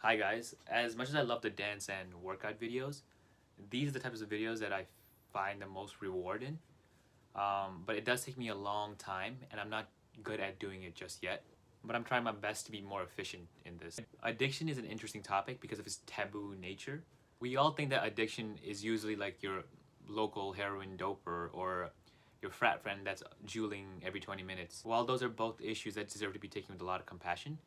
Hi guys, as much as I love the dance and workout videos, these are the types of videos that I find the most rewarding. But it does take me a long time and I'm not good at doing it just yet. But I'm trying my best to be more efficient in this. Addiction is an interesting topic because of its taboo nature. We all think that addiction is usually like your local heroin doper or your frat friend that's juuling every 20 minutes. While those are both issues that deserve to be taken with a lot of compassion,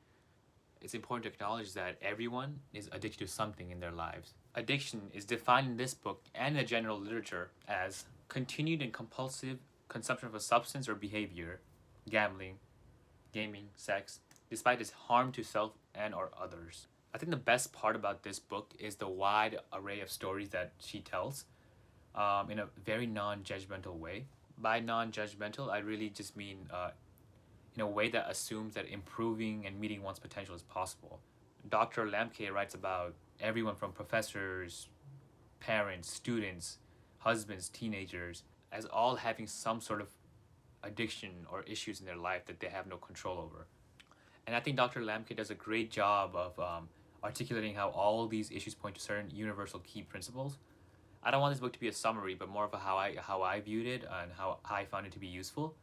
it's important to acknowledge that everyone is addicted to something in their lives. Addiction is defined in this book and in the general literature as continued and compulsive consumption of a substance or behavior, gambling, gaming, sex, despite its harm to self and or others. I think the best part about this book is the wide array of stories that she tells in a very non-judgmental way. By non-judgmental, I really just mean in a way that assumes that improving and meeting one's potential is possible. Dr. Lemke writes about everyone from professors, parents, students, husbands, teenagers, as all having some sort of addiction or issues in their life that they have no control over. And I think Dr. Lemke does a great job of articulating how all these issues point to certain universal key principles. I don't want this book to be a summary, but more of a how I viewed it and how I found it to be useful.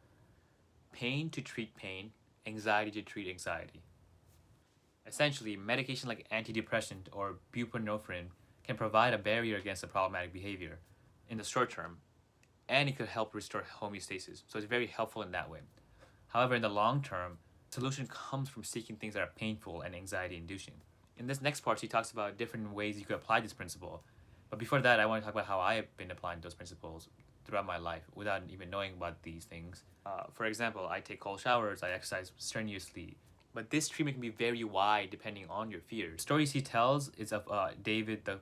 Pain to treat pain, anxiety to treat anxiety. Essentially, medication like antidepressant or buprenorphine can provide a barrier against a problematic behavior in the short term, and it could help restore homeostasis. So it's very helpful in that way. However, in the long term, solution comes from seeking things that are painful and anxiety inducing. In this next part, she talks about different ways you could apply this principle. But before that, I want to talk about how I have been applying those principles throughout my life without even knowing about these things. For example, I take cold showers, I exercise strenuously. But this treatment can be very wide depending on your fears. The stories he tells is of David, the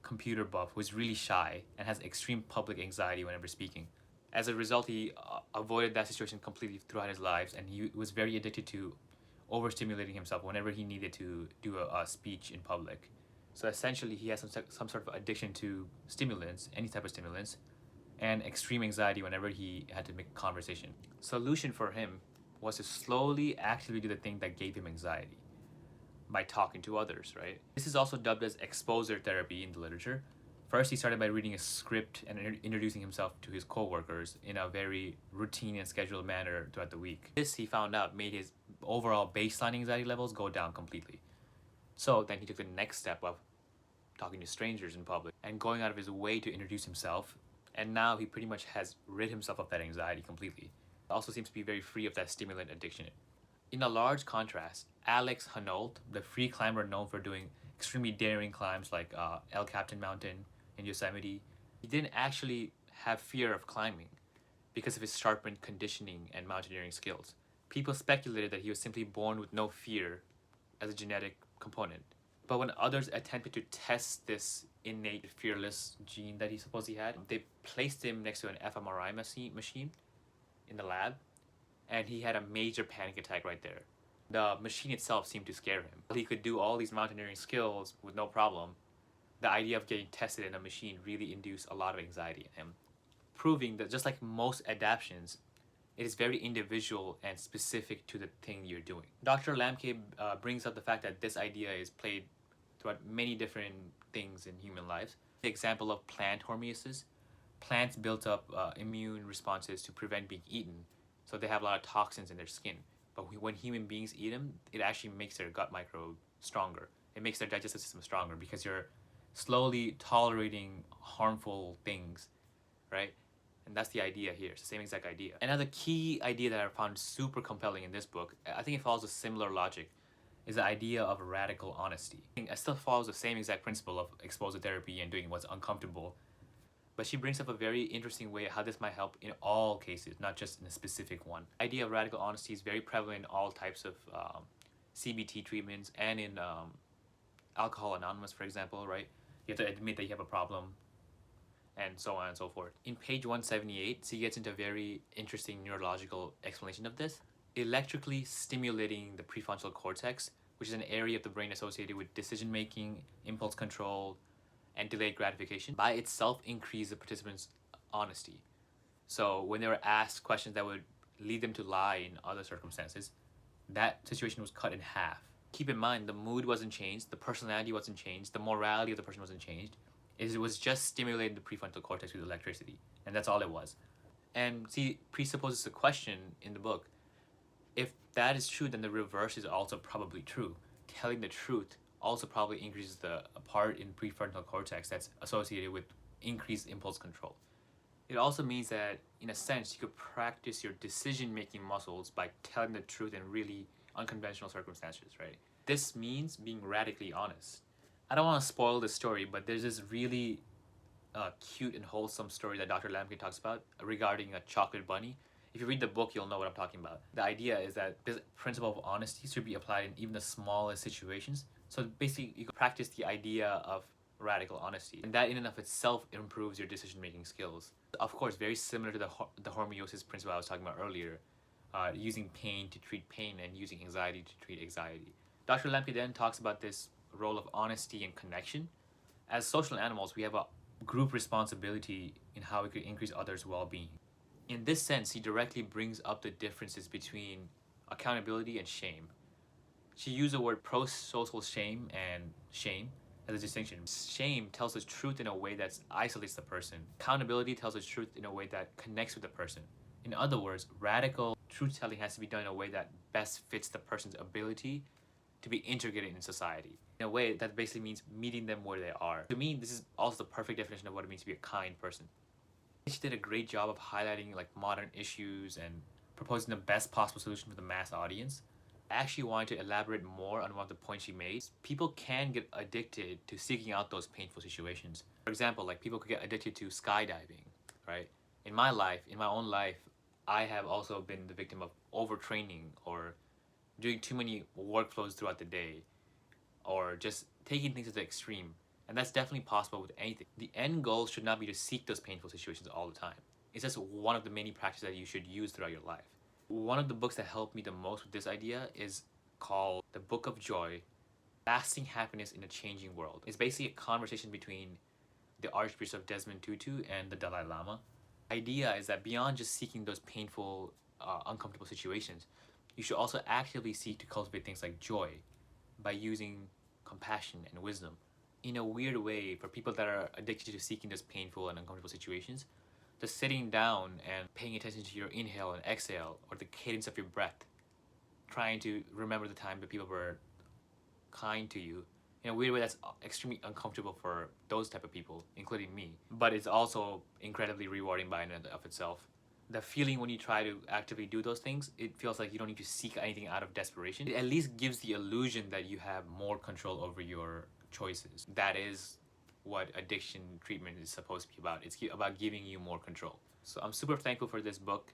computer buff, who is really shy and has extreme public anxiety whenever speaking. As a result, he avoided that situation completely throughout his lives, and he was very addicted to overstimulating himself whenever he needed to do a speech in public. So essentially, he has some sort of addiction to stimulants, any type of stimulants, and extreme anxiety whenever he had to make a conversation. Solution for him was to slowly actively do the thing that gave him anxiety by talking to others, right? This is also dubbed as exposure therapy in the literature. First, he started by reading a script and introducing himself to his coworkers in a very routine and scheduled manner throughout the week. This, he found out, made his overall baseline anxiety levels go down completely. So then he took the next step of talking to strangers in public and going out of his way to introduce himself, and now he pretty much has rid himself of that anxiety completely. Also seems to be very free of that stimulant addiction. In a large contrast, Alex Hanold, the free climber known for doing extremely daring climbs like El Capitan Mountain in Yosemite, he didn't actually have fear of climbing because of his sharpened conditioning and mountaineering skills. People speculated that he was simply born with no fear as a genetic component. But when others attempted to test this innate fearless gene that he supposedly had, they placed him next to an fMRI machine in the lab, and he had a major panic attack right there. The machine itself seemed to scare him. He could do all these mountaineering skills with no problem. The idea of getting tested in a machine really induced a lot of anxiety in him, proving that just like most adaptations, it is very individual and specific to the thing you're doing. Dr. Lemke brings up the fact that this idea is played throughout many different things in human lives. The example of plant hormesis. Plants built up immune responses to prevent being eaten, so they have a lot of toxins in their skin. But when human beings eat them, it actually makes their gut microbe stronger. It makes their digestive system stronger because you're slowly tolerating harmful things, right? And that's the idea here. It's the same exact idea. Another key idea that I found super compelling in this book, I think it follows a similar logic, is the idea of radical honesty. It still follows the same exact principle of exposure therapy and doing what's uncomfortable, but she brings up a very interesting way how this might help in all cases, not just in a specific one. The idea of radical honesty is very prevalent in all types of CBT treatments and in Alcohol Anonymous, for example, right? You have to admit that you have a problem, and so on and so forth. In page 178, she gets into a very interesting neurological explanation of this. Electrically stimulating the prefrontal cortex, which is an area of the brain associated with decision making, impulse control, and delayed gratification, by itself increase the participants' honesty. So when they were asked questions that would lead them to lie in other circumstances, that situation was cut in half. Keep in mind, the mood wasn't changed, the personality wasn't changed, the morality of the person wasn't changed. It was just stimulating the prefrontal cortex with electricity, and that's all it was. And see, presupposes a question in the book. If that is true, then the reverse is also probably true. Telling the truth also probably increases the part in prefrontal cortex that's associated with increased impulse control. It also means that, in a sense, you could practice your decision-making muscles by telling the truth in really unconventional circumstances, right? This means being radically honest. I don't want to spoil the story, but there's this really cute and wholesome story that Dr. Lemke talks about regarding a chocolate bunny. If you read the book, you'll know what I'm talking about. The idea is that this principle of honesty should be applied in even the smallest situations. So basically, you can practice the idea of radical honesty, and that in and of itself improves your decision-making skills. Of course, very similar to the Hormesis principle I was talking about earlier, using pain to treat pain and using anxiety to treat anxiety. Dr. Lemke then talks about this role of honesty and connection. As social animals, we have a group responsibility in how we could increase others' well-being. In this sense, he directly brings up the differences between accountability and shame. She used the word pro-social shame and shame as a distinction. Shame tells the truth in a way that isolates the person. Accountability tells the truth in a way that connects with the person. In other words, radical truth-telling has to be done in a way that best fits the person's ability to be integrated in society. In a way that basically means meeting them where they are. To me, this is also the perfect definition of what it means to be a kind person. She did a great job of highlighting like modern issues and proposing the best possible solution for the mass audience. I actually wanted to elaborate more on one of the points she made. People can get addicted to seeking out those painful situations. For example, like people could get addicted to skydiving, right? In my own life, I have also been the victim of overtraining or doing too many workflows throughout the day or just taking things to the extreme. And that's definitely possible with anything. The end goal should not be to seek those painful situations all the time. It's just one of the many practices that you should use throughout your life. One of the books that helped me the most with this idea is called The Book of Joy, Lasting Happiness in a Changing World. It's basically a conversation between the Archbishop Desmond Tutu and the Dalai Lama. The idea is that beyond just seeking those painful, uncomfortable situations, you should also actively seek to cultivate things like joy by using compassion and wisdom. In a weird way, for people that are addicted to seeking those painful and uncomfortable situations, just sitting down and paying attention to your inhale and exhale or the cadence of your breath, trying to remember the time that people were kind to you. In a weird way, that's extremely uncomfortable for those type of people, including me. But it's also incredibly rewarding by and of itself. The feeling when you try to actively do those things, it feels like you don't need to seek anything out of desperation. It at least gives the illusion that you have more control over your choices. That is what addiction treatment is supposed to be about. It's about giving you more control. So I'm super thankful for this book,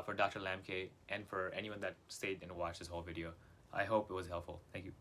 for Dr. Lemke, and for anyone that stayed and watched this whole video. I hope it was helpful. Thank you.